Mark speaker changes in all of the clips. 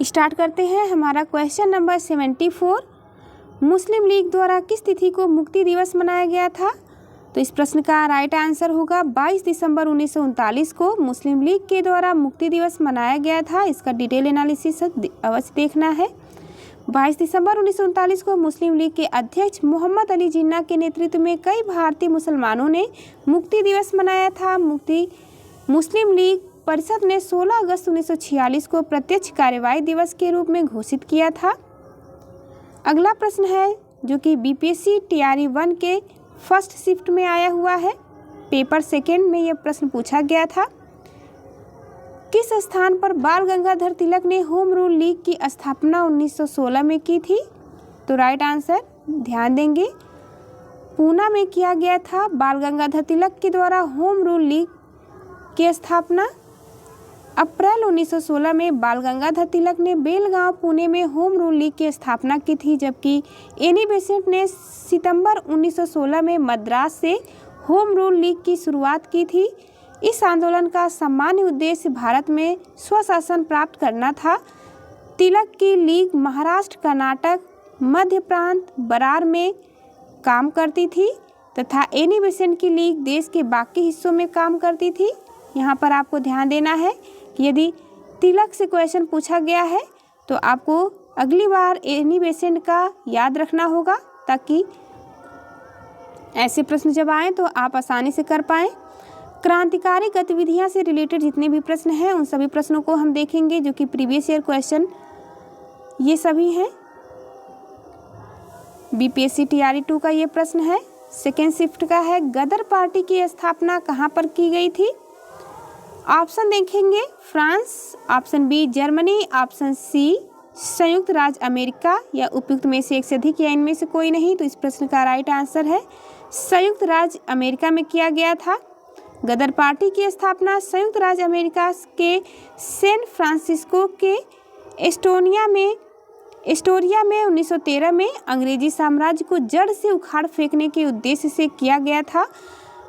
Speaker 1: Start करते हैं हमारा क्वेश्चन नंबर 74। मुस्लिम लीग द्वारा किस तिथि को मुक्ति दिवस मनाया गया था? तो इस प्रश्न का राइट आंसर होगा 22 दिसंबर 1939 को मुस्लिम लीग के द्वारा मुक्ति दिवस मनाया गया था। इसका डिटेल एनालिसिस अवश्य देखना है। 22 दिसंबर 1939 को मुस्लिम लीग के अध्यक्ष मोहम्मद अली जिन्ना के नेतृत्व में कई भारतीय मुसलमानों ने मुक्ति दिवस मनाया था। मुस्लिम लीग परिषद ने 16 अगस्त 1946 को प्रत्यक्ष कार्यवाही दिवस के रूप में घोषित किया था। अगला प्रश्न है जो कि बीपीएससी टीआरई 1 के फर्स्ट शिफ्ट में आया हुआ है। पेपर सेकेंड में यह प्रश्न पूछा गया था। किस स्थान पर बाल गंगाधर तिलक ने होम रूल लीग की स्थापना 1916 में की थी? तो राइट आंसर ध्यान देंगे, पूना में किया गया था। बाल गंगाधर तिलक के द्वारा होम रूल लीग की स्थापना अप्रैल 1916 में बाल गंगाधर तिलक ने बेलगांव पुणे में होम रूल लीग की स्थापना की थी, जबकि एनी बेसेंट ने सितंबर 1916 में मद्रास से होम रूल लीग की शुरुआत की थी। इस आंदोलन का सामान्य उद्देश्य भारत में स्वशासन प्राप्त करना था। तिलक की लीग महाराष्ट्र, कर्नाटक, मध्य प्रांत, बरार में काम करती थी तथा एनी बेसेंट की लीग देश के बाकी हिस्सों में काम करती थी। यहाँ पर आपको ध्यान देना है कि यदि तिलक से क्वेश्चन पूछा गया है तो आपको अगली बार एनी बेसेंट का याद रखना होगा, ताकि ऐसे प्रश्न जब आएँ तो आप आसानी से कर पाएँ। क्रांतिकारी गतिविधियां से रिलेटेड जितने भी प्रश्न हैं उन सभी प्रश्नों को हम देखेंगे, जो कि प्रीवियस ईयर क्वेश्चन ये सभी हैं। बीपीएससी टीआरई 2 का ये प्रश्न है, सेकेंड शिफ्ट का है। गदर पार्टी की स्थापना कहाँ पर की गई थी? ऑप्शन देखेंगे, France, option B Germany, option C संयुक्त राज्य अमेरिका, या उपयुक्त में से एक से अधिक या इनमें से कोई नहीं। तो इस प्रश्न का राइट आंसर है संयुक्त राज्य अमेरिका में किया गया था। गदर पार्टी की स्थापना संयुक्त राज्य अमेरिका के सैन फ्रांसिस्को के एस्टोरिया में 1913 में अंग्रेजी साम्राज्य को जड़ से उखाड़ फेंकने के उद्देश्य से किया गया था।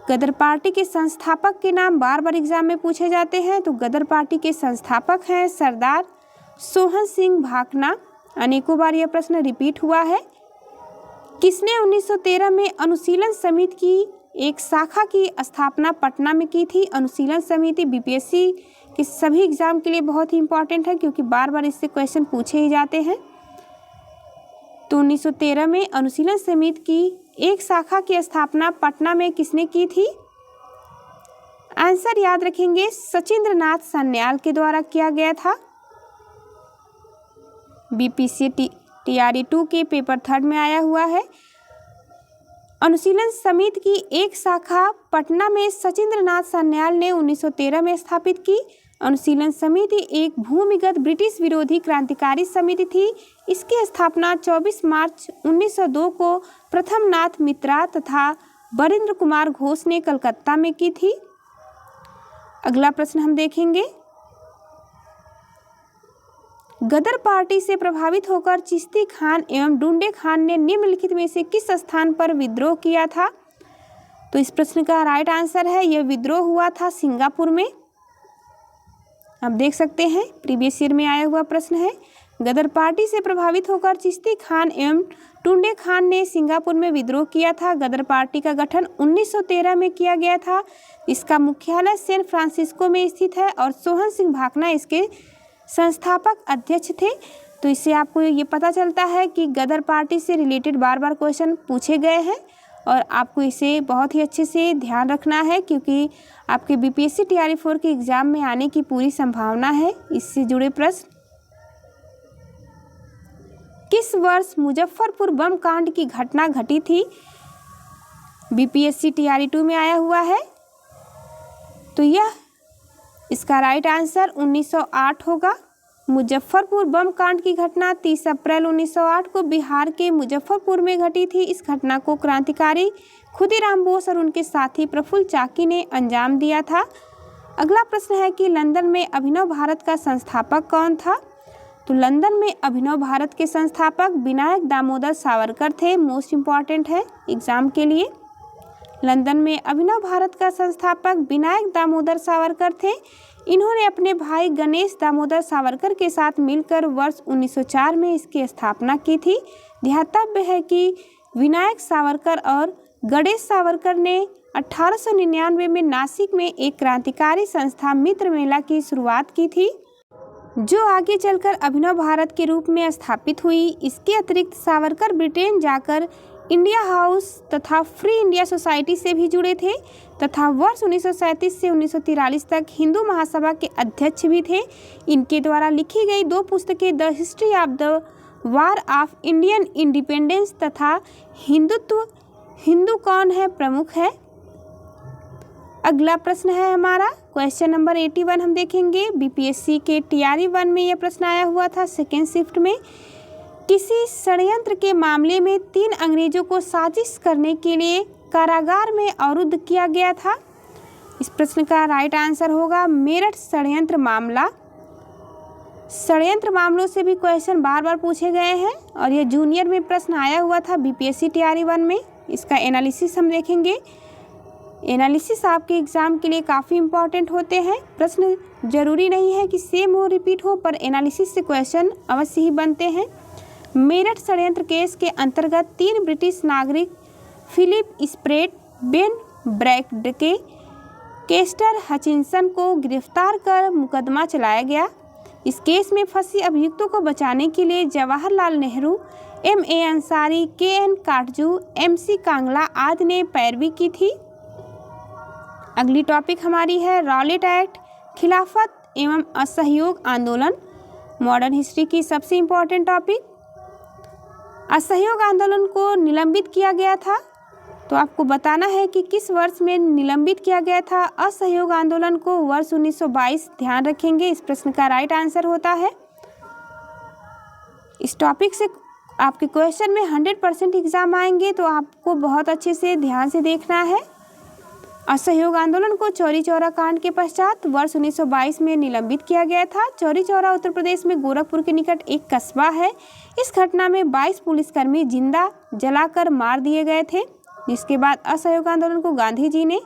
Speaker 1: गदर पार्टी के संस्थापक के नाम बार बार एग्जाम में पूछे जाते हैं। तो गदर पार्टी के संस्थापक हैं सरदार सोहन सिंह भाकना। अनेकों बार यह प्रश्न रिपीट हुआ है। किसने 1913 में अनुशीलन समिति की एक शाखा की स्थापना पटना में की थी? अनुशीलन समिति बीपीएससी के सभी एग्जाम के लिए बहुत ही इंपॉर्टेंट है, क्योंकि बार बार इससे क्वेश्चन पूछे ही जाते हैं। तो 1913 में अनुशीलन समिति की एक शाखा की स्थापना पटना में किसने की थी? आंसर याद रखेंगे, सचिंद्रनाथ सान्याल के द्वारा किया गया था। बीपीएससी टीआरई 2 के पेपर थर्ड में आया हुआ है। अनुशीलन समिति की एक शाखा पटना में सचिंद्रनाथ सान्याल ने 1913 में स्थापित की। अनुशीलन समिति एक भूमिगत ब्रिटिश विरोधी क्रांतिकारी समिति थी। इसकी स्थापना 24 मार्च 1902 को प्रथम नाथ मित्रा तथा वरिंद्र कुमार घोष ने कलकत्ता में की थी। अगला प्रश्न हम देखेंगे, गदर पार्टी से प्रभावित होकर चिश्ती खान एवं डुंडे खान ने निम्नलिखित में से किस स्थान पर विद्रोह किया था? तो इस प्रश्न का राइट आंसर है, यह विद्रोह हुआ था सिंगापुर में। आप देख सकते हैं प्रीवियस ईयर में आया हुआ प्रश्न है। गदर पार्टी से प्रभावित होकर चिश्ती खान एवं टुंडे खान ने सिंगापुर में विद्रोह किया था। गदर पार्टी का गठन 1913 में किया गया था। इसका मुख्यालय सैन फ्रांसिस्को में स्थित है और सोहन सिंह भाकना इसके संस्थापक अध्यक्ष थे। तो इससे आपको ये पता चलता है कि गदर पार्टी से रिलेटेड बार बार क्वेश्चन पूछे गए हैं और आपको इसे बहुत ही अच्छे से ध्यान रखना है, क्योंकि आपके बीपीएससी टीआरई 4 के एग्जाम में आने की पूरी संभावना है। इससे जुड़े प्रश्न, किस वर्ष मुजफ्फरपुर बम कांड की घटना घटी थी? बीपीएससी टीआरई 2 में आया हुआ है। तो यह इसका राइट आंसर 1908 होगा। मुजफ्फरपुर बम कांड की घटना 30 अप्रैल 1908 को बिहार के मुजफ्फरपुर में घटी थी। इस घटना को क्रांतिकारी खुदीराम बोस और उनके साथी प्रफुल्ल चाकी ने अंजाम दिया था। अगला प्रश्न है कि लंदन में अभिनव भारत का संस्थापक कौन था? तो लंदन में अभिनव भारत के संस्थापक विनायक दामोदर सावरकर थे। मोस्ट इम्पॉर्टेंट है एग्जाम के लिए। लंदन में अभिनव भारत का संस्थापक विनायक दामोदर सावरकर थे। इन्होंने अपने भाई गणेश दामोदर सावरकर के साथ मिलकर वर्ष 1904 में इसकी स्थापना की थी। ध्यातव्य है कि विनायक सावरकर और गणेश सावरकर ने 1899 में नासिक में एक क्रांतिकारी संस्था मित्र मेला की शुरुआत की थी, जो आगे चलकर अभिनव भारत के रूप में स्थापित हुई। इसके अतिरिक्त सावरकर ब्रिटेन जाकर इंडिया हाउस तथा फ्री इंडिया सोसाइटी से भी जुड़े थे तथा वर्ष 1937 से 1943 तक हिंदू महासभा के अध्यक्ष भी थे। इनके द्वारा लिखी गई 2 पुस्तकें the history of the war of Indian independence तथा हिंदू कौन है प्रमुख है। अगला प्रश्न है हमारा क्वेश्चन नंबर 81 हम देखेंगे। बीपीएससी के TRE 1 में यह प्रश्न आया हुआ था सेकेंड शिफ्ट में। किसी षड्यंत्र के मामले में 3 अंग्रेजों को साजिश करने के लिए कारागार में अवरुद्ध किया गया था। इस प्रश्न का राइट आंसर होगा मेरठ षड्यंत्र मामला। षड्यंत्र मामलों से भी क्वेश्चन बार बार पूछे गए हैं और यह जूनियर में प्रश्न आया हुआ था बीपीएससी TRE 1 में। इसका एनालिसिस हम देखेंगे। एनालिसिस आपके एग्जाम के लिए काफ़ी इंपॉर्टेंट होते हैं। प्रश्न जरूरी नहीं है कि सेम हो रिपीट हो, पर एनालिसिस से क्वेश्चन अवश्य ही बनते हैं। मेरठ षड्यंत्र केस के अंतर्गत 3 ब्रिटिश नागरिक Philip Spratt, Ben Bradley, Lester Hutchinson को गिरफ्तार कर मुकदमा चलाया गया। इस केस में फंसी अभियुक्तों को बचाने के लिए Jawaharlal Nehru, MA Ansari, KN Katju, MC Kangla आदि ने पैरवी की थी। अगली टॉपिक हमारी है रॉलेट एक्ट, खिलाफत एवं असहयोग आंदोलन। मॉडर्न हिस्ट्री की सबसे इम्पोर्टेंट टॉपिक। असहयोग आंदोलन को निलंबित किया गया था, तो आपको बताना है कि किस वर्ष में निलंबित किया गया था असहयोग आंदोलन को। वर्ष 1922 ध्यान रखेंगे। इस प्रश्न का राइट आंसर होता है। इस टॉपिक से आपके क्वेश्चन में 100% एग्जाम आएंगे, तो आपको बहुत अच्छे से ध्यान से देखना है। असहयोग आंदोलन को चौरी चौरा कांड के पश्चात वर्ष 1922 में निलंबित किया गया था। चौरी चौरा उत्तर प्रदेश में गोरखपुर के निकट एक कस्बा है। इस घटना में 22 पुलिसकर्मी जिंदा जलाकर मार दिए गए थे, जिसके बाद असहयोग आंदोलन को गांधी जी ने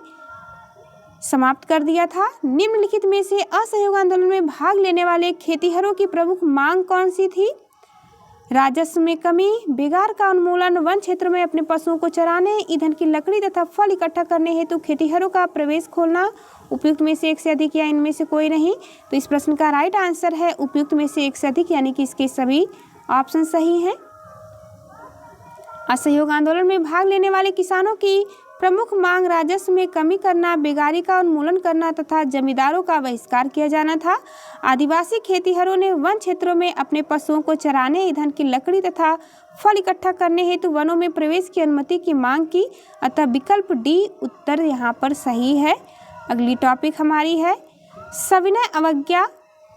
Speaker 1: समाप्त कर दिया था। निम्नलिखित में से असहयोग आंदोलन में भाग लेने वाले खेतिहरों की प्रमुख मांग कौन सी थी? राजस्व में कमी, बेगार का उन्मूलन, वन क्षेत्र में अपने पशुओं को चराने, ईंधन की लकड़ी तथा फल इकट्ठा करने हेतु खेतिहरों का प्रवेश खोलना। उपयुक्त में से एक से अधिक या इनमें से कोई नहीं। तो इस प्रश्न का राइट आंसर है उपयुक्त में से एक से अधिक, यानी कि इसके सभी ऑप्शन सही हैं। असहयोग आंदोलन में भाग लेने वाले किसानों की प्रमुख मांग राजस्व में कमी करना, बेगारी का उन्मूलन करना तथा जमींदारों का बहिष्कार किया जाना था। आदिवासी खेतिहरों ने वन क्षेत्रों में अपने पशुओं को चराने, ईंधन की लकड़ी तथा फल इकट्ठा करने हेतु वनों में प्रवेश की अनुमति की मांग की। अतः विकल्प डी उत्तर यहाँ पर सही है। अगली टॉपिक हमारी है सविनय अवज्ञा,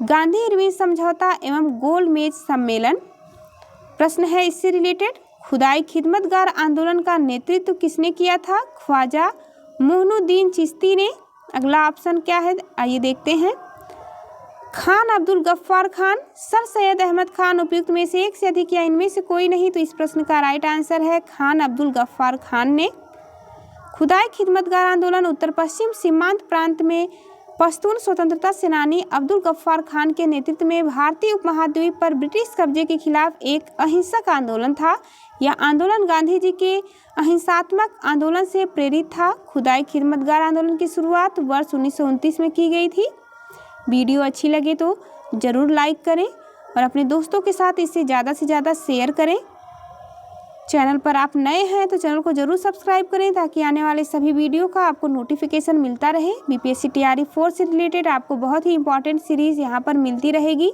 Speaker 1: गांधी इरविन समझौता एवं गोलमेज सम्मेलन। प्रश्न है इससे रिलेटेड। खुदाई खिदमतगार आंदोलन का नेतृत्व किसने किया था? ख्वाजा मोइनुद्दीन चिश्ती ने। अगला ऑप्शन क्या है, आइए देखते हैं। खान अब्दुल गफ्फार खान, सर सैयद अहमद खान। उपयुक्त में से एक से अधिक या इनमें से कोई नहीं। तो इस प्रश्न का राइट आंसर है खान अब्दुल गफ्फार खान ने। खुदाई खिदमतगार आंदोलन उत्तर पश्चिम सीमांत प्रांत में पश्तून स्वतंत्रता सेनानी अब्दुल गफ्फार खान के नेतृत्व में भारतीय उपमहाद्वीप पर ब्रिटिश कब्जे के खिलाफ एक अहिंसक आंदोलन था। यह आंदोलन गांधी जी के अहिंसात्मक आंदोलन से प्रेरित था। खुदाई खिदमतगार आंदोलन की शुरुआत वर्ष 1929 में की गई थी। वीडियो अच्छी लगे तो ज़रूर लाइक करें और अपने दोस्तों के साथ इसे ज़्यादा से ज़्यादा शेयर करें। चैनल पर आप नए हैं तो चैनल को ज़रूर सब्सक्राइब करें, ताकि आने वाले सभी वीडियो का आपको नोटिफिकेशन मिलता रहे। बीपीएससी TRE 4 से रिलेटेड आपको बहुत ही इंपॉर्टेंट सीरीज़ यहाँ पर मिलती रहेगी।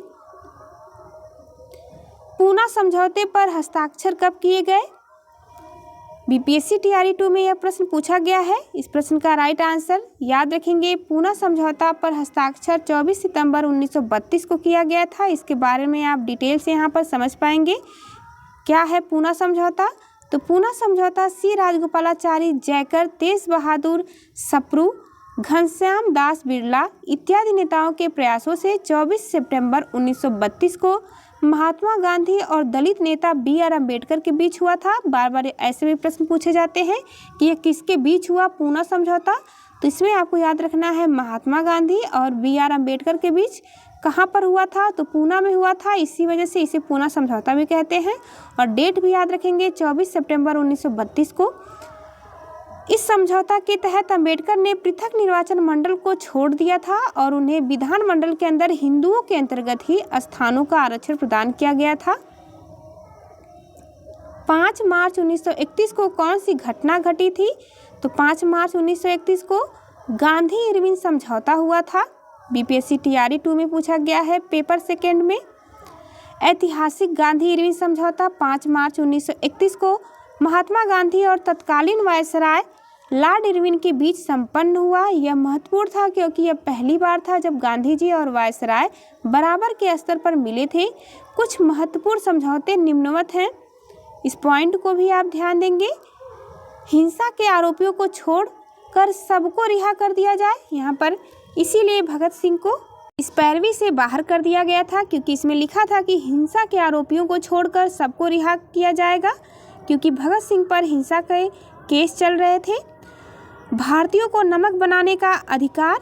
Speaker 1: पूना समझौते पर हस्ताक्षर कब किए गए? बीपीएससी TRE 2 में यह प्रश्न पूछा गया है। इस प्रश्न का राइट आंसर याद रखेंगे, पूना समझौता पर हस्ताक्षर 24 सितंबर 1932 को किया गया था। इसके बारे में आप डिटेल से यहाँ पर समझ पाएंगे। क्या है पूना समझौता? तो पूना समझौता सी राजगोपालाचारी, जयकर, तेज बहादुर सप्रू, घनश्याम दास बिरला इत्यादि नेताओं के प्रयासों से 24 सितंबर 1932 को महात्मा गांधी और दलित नेता BR अम्बेडकर के बीच हुआ था। बार बार ऐसे भी प्रश्न पूछे जाते हैं कि यह किसके बीच हुआ पूना समझौता? तो इसमें आपको याद रखना है महात्मा गांधी और BR अम्बेडकर के बीच कहाँ पर हुआ था, तो पूना में हुआ था, इसी वजह से इसे पूना समझौता भी कहते हैं। और डेट भी याद रखेंगे 24 सितंबर 1932 को। इस समझौता के तहत अम्बेडकर ने पृथक निर्वाचन मंडल को छोड़ दिया था और उन्हें विधान मंडल के अंदर हिंदुओं के अंतर्गत ही स्थानों का आरक्षण प्रदान किया गया था। 5 मार्च 1931 को कौन सी घटना घटी थी, तो 5 मार्च 1931 को गांधी इरविन समझौता हुआ था। BPSC TRE 2 में पूछा गया है पेपर सेकेंड में। ऐतिहासिक गांधी इरविन समझौता 5 मार्च 1931 को महात्मा गांधी और तत्कालीन वायसराय लॉर्ड इरविन के बीच संपन्न हुआ। यह महत्वपूर्ण था क्योंकि यह पहली बार था जब गांधी जी और वायसराय बराबर के स्तर पर मिले थे। कुछ महत्वपूर्ण समझौते निम्नवत हैं, इस पॉइंट को भी आप ध्यान देंगे। हिंसा के आरोपियों को छोड़कर सबको रिहा कर दिया जाए, यहाँ पर इसीलिए भगत सिंह को इस पैरवी से बाहर कर दिया गया था, क्योंकि इसमें लिखा था कि हिंसा के आरोपियों को छोड़कर सबको रिहा किया जाएगा, क्योंकि भगत सिंह पर हिंसा के केस चल रहे थे। भारतीयों को नमक बनाने का अधिकार,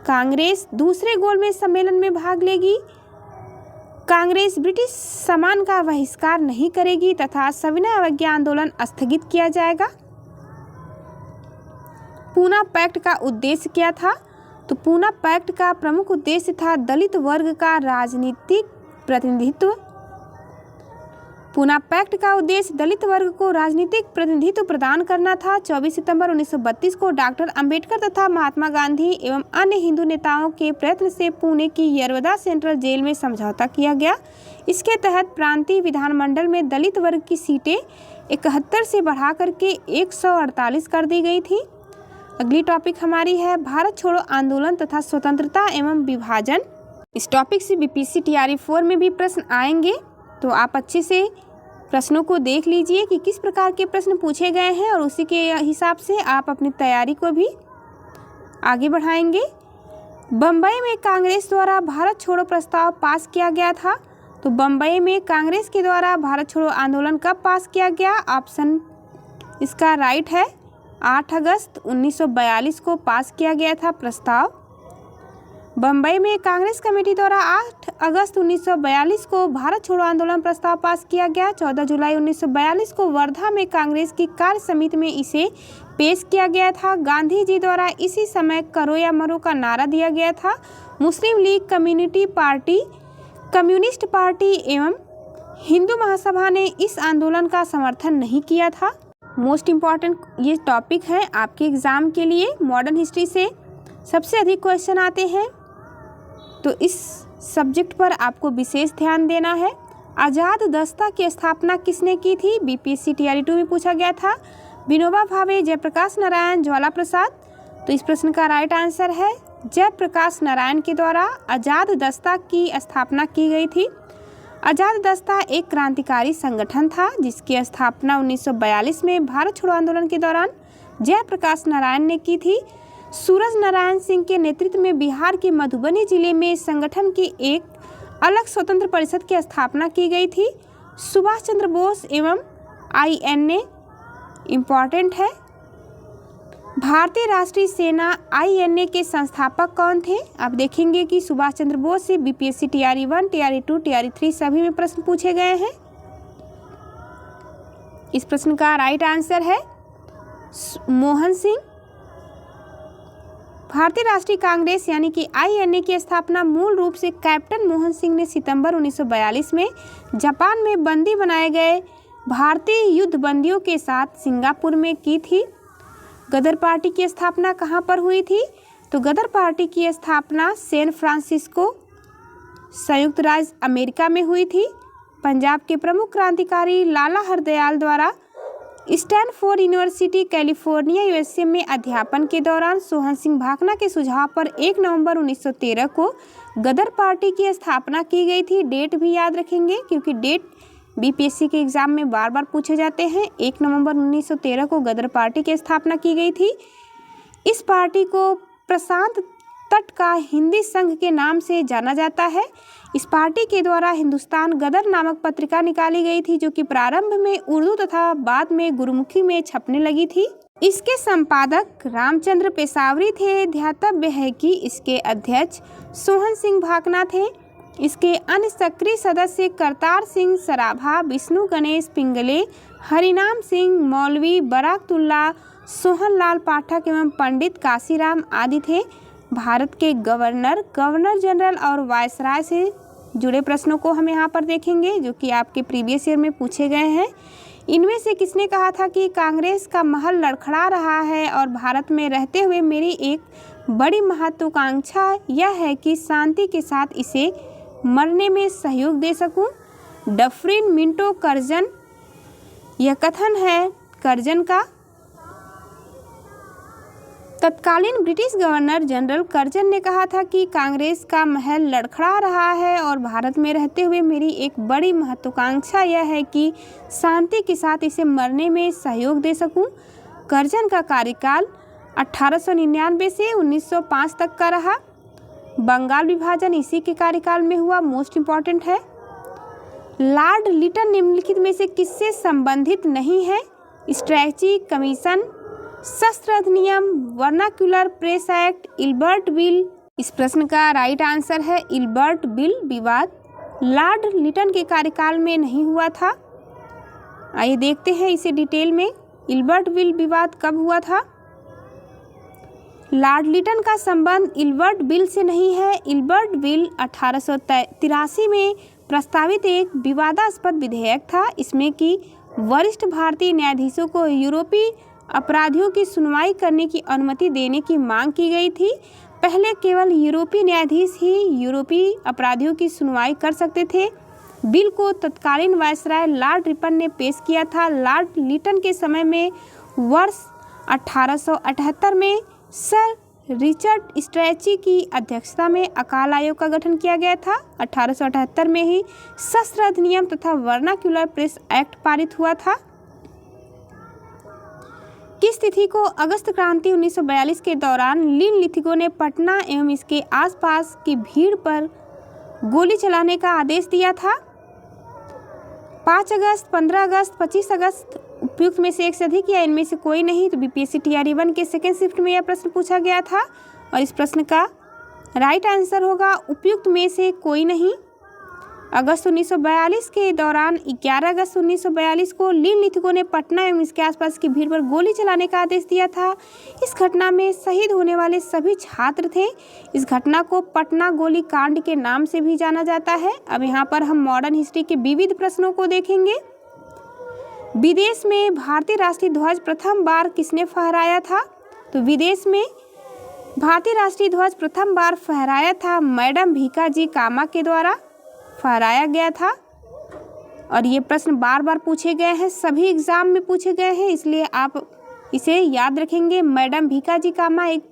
Speaker 1: कांग्रेस दूसरे गोलमेज सम्मेलन में भाग लेगी, कांग्रेस ब्रिटिश सामान का बहिष्कार नहीं करेगी तथा सविनय अवज्ञा आंदोलन स्थगित किया जाएगा। पूना पैक्ट का उद्देश्य क्या था, तो पूना पैक्ट का प्रमुख उद्देश्य था दलित वर्ग का राजनीतिक प्रतिनिधित्व। पूना पैक्ट का उद्देश्य दलित वर्ग को राजनीतिक प्रतिनिधित्व प्रदान करना था। 24 सितंबर 1932 को डॉक्टर अंबेडकर तथा महात्मा गांधी एवं अन्य हिंदू नेताओं के प्रयत्न से पुणे की यरवदा सेंट्रल जेल में समझौता किया गया। इसके तहत प्रांतीय विधानमंडल में दलित वर्ग की सीटें 71 से बढ़ा करके 148 कर दी गई थी। अगली टॉपिक हमारी है भारत छोड़ो आंदोलन तथा स्वतंत्रता एवं विभाजन। इस टॉपिक से BPSC TRE 4 में भी प्रश्न आएंगे, तो आप अच्छे से प्रश्नों को देख लीजिए कि किस प्रकार के प्रश्न पूछे गए हैं और उसी के हिसाब से आप अपनी तैयारी को भी आगे बढ़ाएंगे। बम्बई में कांग्रेस द्वारा भारत छोड़ो प्रस्ताव पास किया गया था, तो बम्बई में कांग्रेस के द्वारा भारत छोड़ो आंदोलन कब पास किया गया, ऑप्शन इसका राइट है 8 अगस्त 1942 को पास किया गया था प्रस्ताव। बम्बई में कांग्रेस कमेटी द्वारा 8 अगस्त 1942 को भारत छोड़ो आंदोलन प्रस्ताव पास किया गया। 14 जुलाई 1942 को वर्धा में कांग्रेस की कार्य समिति में इसे पेश किया गया था। गांधी जी द्वारा इसी समय करो या मरो का नारा दिया गया था। मुस्लिम लीग, कम्युनिस्ट पार्टी एवं हिंदू महासभा ने इस आंदोलन का समर्थन नहीं किया था। मोस्ट इम्पॉर्टेंट ये टॉपिक है आपके एग्ज़ाम के लिए। मॉडर्न हिस्ट्री से सबसे अधिक क्वेश्चन आते हैं, तो इस सब्जेक्ट पर आपको विशेष ध्यान देना है। आज़ाद दस्ता की स्थापना किसने की थी, BPSC TRE 2 में पूछा गया था। विनोबा भावे, जयप्रकाश नारायण, ज्वाला प्रसाद। तो इस प्रश्न का राइट आंसर है जयप्रकाश नारायण के द्वारा आज़ाद दस्ता की स्थापना की गई थी। आज़ाद दस्ता एक क्रांतिकारी संगठन था जिसकी स्थापना 1942 में भारत छोड़ो आंदोलन के दौरान जयप्रकाश नारायण ने की थी। सूरज नारायण सिंह के नेतृत्व में बिहार के मधुबनी जिले में इस संगठन की एक अलग स्वतंत्र परिषद की स्थापना की गई थी। सुभाष चंद्र बोस एवं INA इम्पॉर्टेंट है। भारतीय राष्ट्रीय सेना INA के संस्थापक कौन थे, आप देखेंगे कि सुभाष चंद्र बोस से BPSC TRE 1, TRE 2, TRE 3 सभी में प्रश्न पूछे गए हैं। इस प्रश्न का राइट आंसर है मोहन सिंह। भारतीय राष्ट्रीय कांग्रेस यानी कि INA की स्थापना मूल रूप से कैप्टन मोहन सिंह ने सितंबर 1942 में जापान में बंदी बनाए गए भारतीय युद्ध बंदियों के साथ सिंगापुर में की थी। गदर पार्टी की स्थापना कहाँ पर हुई थी, तो गदर पार्टी की स्थापना सैन फ्रांसिस्को, संयुक्त राज्य अमेरिका में हुई थी। पंजाब के प्रमुख क्रांतिकारी लाला हरदयाल द्वारा स्टैनफोर्ड यूनिवर्सिटी कैलिफोर्निया USA में अध्यापन के दौरान सोहन सिंह भाखना के सुझाव पर 1 नवंबर 1913 को गदर पार्टी की स्थापना की गई थी। डेट भी याद रखेंगे क्योंकि डेट BPSC के एग्जाम में बार बार पूछे जाते हैं। 1 नवंबर 1913 को गदर पार्टी की स्थापना की गई थी। इस पार्टी को प्रशांत तट का हिंदी संघ के नाम से जाना जाता है। इस पार्टी के द्वारा हिंदुस्तान गदर नामक पत्रिका निकाली गई थी जो कि प्रारंभ में उर्दू तथा बाद में गुरुमुखी में छपने लगी थी। इसके संपादक रामचंद्र पेशावरी थे। ध्यातव्य है कि इसके अध्यक्ष सोहन सिंह भाकना थे। इसके अन्य सक्रिय सदस्य करतार सिंह सराभा, विष्णु गणेश पिंगले, हरिनाम सिंह, मौलवी बराकतुल्ला, सोहन लाल पाठक एवं पंडित काशीराम आदि थे। भारत के गवर्नर, गवर्नर जनरल और वायसराय से जुड़े प्रश्नों को हम यहाँ पर देखेंगे, जो कि आपके प्रीवियस ईयर में पूछे गए हैं। इनमें से किसने कहा था कि कांग्रेस का महल लड़खड़ा रहा है और भारत में रहते हुए मेरी एक बड़ी महत्वाकांक्षा यह है कि शांति के साथ इसे मरने में सहयोग दे सकूं। डफरिन मिंटो कर्जन, यह कथन है कर्जन का। तत्कालीन ब्रिटिश गवर्नर जनरल कर्जन ने कहा था कि कांग्रेस का महल लड़खड़ा रहा है और भारत में रहते हुए मेरी एक बड़ी महत्वाकांक्षा यह है कि शांति के साथ इसे मरने में सहयोग दे सकूं। कर्जन का कार्यकाल 1899 से 1905 तक का रहा। बंगाल विभाजन इसी के कार्यकाल में हुआ, मोस्ट इम्पॉर्टेंट है। लॉर्ड लिटन निम्नलिखित में से किससे संबंधित नहीं है? स्ट्रैटेजी कमीशन, शस्त्र अधिनियम, vernacular press act, Ilbert bill. इस प्रश्न का राइट आंसर है इल्बर्ट बिल विवाद। लॉर्ड लिटन के कार्यकाल में नहीं हुआ था। आइए देखते हैं इसे डिटेल में। इल्बर्ट बिल विवाद कब हुआ था? लॉर्ड लिटन का संबंध इल्बर्ट बिल से नहीं है। इल्बर्ट बिल 1883 में प्रस्तावित एक विवादास्पद विधेयक था। इसमें कि वरिष्ठ भारतीय न्यायाधीशों को यूरोपीय अपराधियों की सुनवाई करने की अनुमति देने की मांग की गई थी। पहले केवल यूरोपीय न्यायाधीश ही यूरोपीय अपराधियों की सुनवाई कर सकते थे। बिल को तत्कालीन वायसराय लॉर्ड रिपन ने पेश किया था। लॉर्ड लिटन के समय में वर्ष 1878 में सर रिचर्ड स्ट्रैची की अध्यक्षता में अकाल आयोग का गठन किया गया था। 1878 में ही शस्त्र अधिनियम तथा वर्नाक्यूलर प्रेस एक्ट पारित हुआ था। किस तिथि को अगस्त क्रांति 1942 के दौरान निम्नलिखितों ने पटना एवं इसके आसपास की भीड़ पर गोली चलाने का आदेश दिया था? 5 अगस्त, 15 अगस्त, 25 अगस्त। उपयुक्त में से एक से अधिक या इनमें से कोई नहीं। तो बीपीएससी टीआरई 1 के सेकेंड शिफ्ट में यह प्रश्न पूछा गया था और इस प्रश्न का राइट आंसर होगा उपयुक्त में से कोई नहीं। अगस्त 1942 के दौरान 11 अगस्त 1942 को निम्नलिखितों ने पटना एवं इसके आसपास की भीड़ पर गोली चलाने का आदेश दिया था। इस घटना में शहीद होने वाले सभी छात्र थे। इस घटना को पटना गोली कांड के नाम से भी जाना जाता है। अब यहाँ पर हम मॉडर्न हिस्ट्री के विविध प्रश्नों को देखेंगे। विदेश में भारतीय राष्ट्रीय ध्वज प्रथम बार किसने फहराया था? तो विदेश में भारतीय राष्ट्रीय ध्वज प्रथम बार फहराया था मैडम भीकाजी कामा के द्वारा फहराया गया था। और ये प्रश्न बार बार पूछे गए हैं, सभी एग्जाम में पूछे गए हैं, इसलिए आप इसे याद रखेंगे। मैडम भीकाजी कामा एक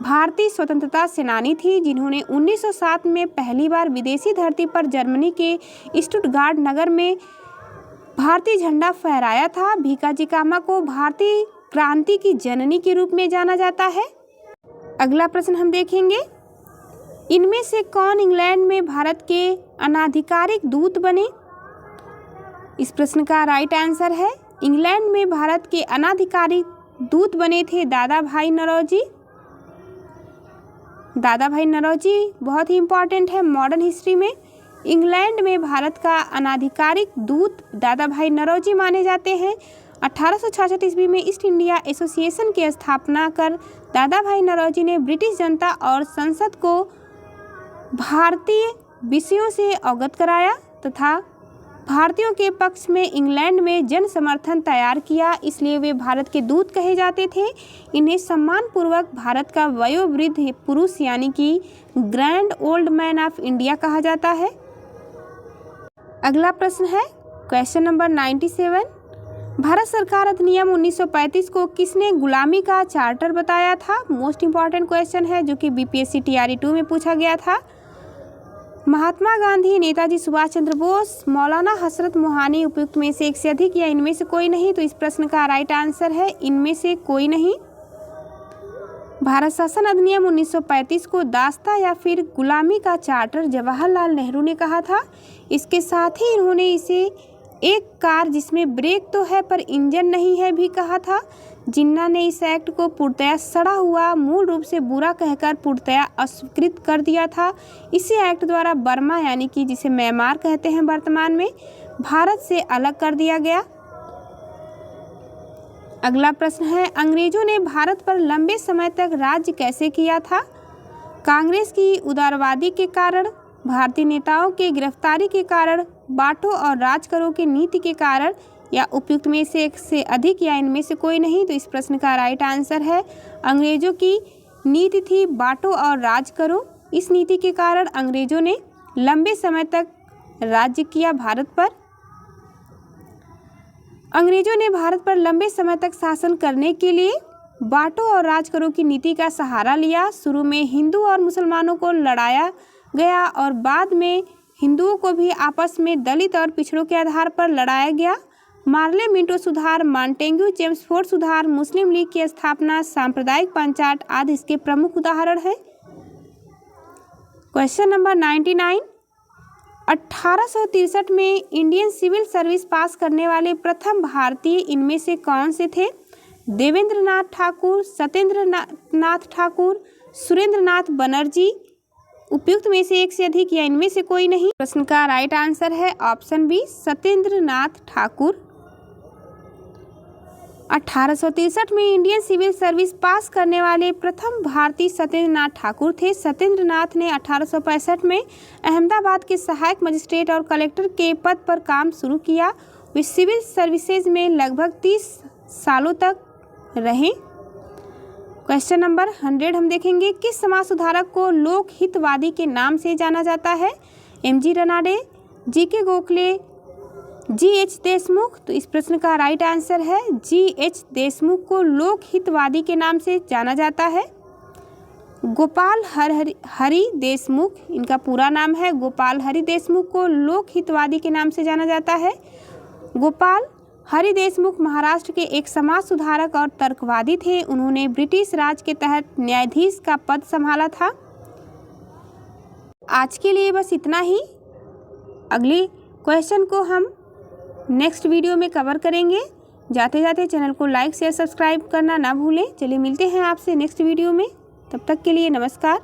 Speaker 1: भारतीय स्वतंत्रता सेनानी थी जिन्होंने 1907 में पहली बार विदेशी धरती पर जर्मनी के स्टुटगार्ट नगर में भारतीय झंडा फहराया था। भीकाजी कामा को भारतीय क्रांति की जननी के रूप में जाना जाता है। अगला प्रश्न हम देखेंगे। इनमें से कौन इंग्लैंड में भारत के अनाधिकारिक दूत बने? इस प्रश्न का राइट आंसर है इंग्लैंड में भारत के अनाधिकारिक दूत बने थे दादा भाई नौरोजी। दादा भाई नौरोजी बहुत ही इंपॉर्टेंट है मॉडर्न हिस्ट्री में। इंग्लैंड में भारत का अनाधिकारिक दूत दादा भाई नौरोजी माने जाते हैं। 1866 ईस्वी में ईस्ट इंडिया एसोसिएशन की स्थापना कर दादा भाई नौरोजी ने ब्रिटिश जनता और संसद को भारतीय विषयों से अवगत कराया तथा भारतीयों के पक्ष में इंग्लैंड में जन समर्थन तैयार किया, इसलिए वे भारत के दूत कहे जाते थे। इन्हें सम्मानपूर्वक भारत का वयोवृद्ध पुरुष यानी कि grand old man of India कहा जाता है। अगला प्रश्न है क्वेश्चन नंबर 97। भारत सरकार अधिनियम 1935 को किसने गुलामी का चार्टर बताया था? मोस्ट इंपॉर्टेंट क्वेश्चन है जो कि बीपीएससी टीआरई 2 में पूछा गया था। महात्मा गांधी, नेताजी सुभाष चंद्र बोस, मौलाना हसरत मोहानी। उपयुक्त में से एक से अधिक या इनमें से कोई नहीं। तो इस प्रश्न का राइट आंसर है इनमें से कोई नहीं। भारत शासन अधिनियम 1935 को दास्ता या फिर गुलामी का चार्टर जवाहरलाल नेहरू ने कहा था। इसके साथ ही इन्होंने इसे एक कार जिसमें ब्रेक तो है पर इंजन नहीं है भी कहा था। जिन्ना ने इस एक्ट को पूर्णतया सड़ा हुआ, मूल रूप से बुरा कहकर पूर्णतया अस्वीकृत कर दिया था। इसी एक्ट द्वारा बर्मा यानी कि जिसे म्यांमार कहते हैं वर्तमान में, भारत से अलग कर दिया गया। अगला प्रश्न है, अंग्रेजों ने भारत पर लंबे समय तक राज्य कैसे किया था? कांग्रेस की उदारवादी के कारण, भारतीय नेताओं के गिरफ्तारी के कारण, बांटो और राज करो की नीति के कारण, या उपयुक्त में से एक से अधिक, या इनमें से कोई नहीं? तो इस प्रश्न का राइट आंसर है अंग्रेजों की नीति थी बांटो और राज करो। इस नीति के कारण अंग्रेजों ने लंबे समय तक राज्य किया भारत पर। अंग्रेजों ने भारत पर लंबे समय तक शासन करने के लिए बांटो और राज करो की नीति का सहारा लिया। शुरू में हिंदू और मुसलमानों को लड़ाया गया और बाद में हिंदुओं को भी आपस में दलित और पिछड़ों के आधार पर लड़ाया गया। मार्ले मिंटो सुधार, मॉन्टेग्यू चेम्सफोर्ड सुधार, मुस्लिम लीग की स्थापना, सांप्रदायिक पंचायत आदि इसके प्रमुख उदाहरण है। क्वेश्चन नंबर 99, 1863 में इंडियन सिविल सर्विस पास करने वाले प्रथम भारतीय इनमें से कौन से थे? देवेंद्र नाथ ठाकुर, सत्येंद्र नाथ ठाकुर, सुरेंद्र नाथ बनर्जी, उपयुक्त में से एक से अधिक, या इनमें से कोई नहीं? प्रश्न का राइट आंसर है ऑप्शन बी, सत्येंद्र नाथ ठाकुर। 1863 में इंडियन सिविल सर्विस पास करने वाले प्रथम भारतीय सत्येंद्र नाथ ठाकुर थे। सत्येंद्र नाथ ने 1865 में अहमदाबाद के सहायक मजिस्ट्रेट और कलेक्टर के पद पर काम शुरू किया। वे सिविल सर्विसेज में लगभग 30 सालों तक रहे। क्वेश्चन नंबर 100 हम देखेंगे, किस समाज सुधारक को लोक हितवादी के नाम से जाना जाता है? MG Ranade, GK Gokhale, GH Deshmukh? तो इस प्रश्न का राइट आंसर है जीएच देशमुख को लोक हितवादी के नाम से जाना जाता है। गोपाल हरि देशमुख, इनका पूरा नाम है गोपाल हरि देशमुख, को लोक हितवादी के नाम से जाना जाता है। गोपाल हरि देशमुख महाराष्ट्र के एक समाज सुधारक और तर्कवादी थे। उन्होंने ब्रिटिश राज के तहत न्यायाधीश का पद संभाला था। आज के लिए बस इतना ही। अगले क्वेश्चन को हम नेक्स्ट वीडियो में कवर करेंगे। जाते जाते चैनल को लाइक शेयर सब्सक्राइब करना ना भूलें। चलिए मिलते हैं आपसे नेक्स्ट वीडियो में, तब तक के लिए नमस्कार।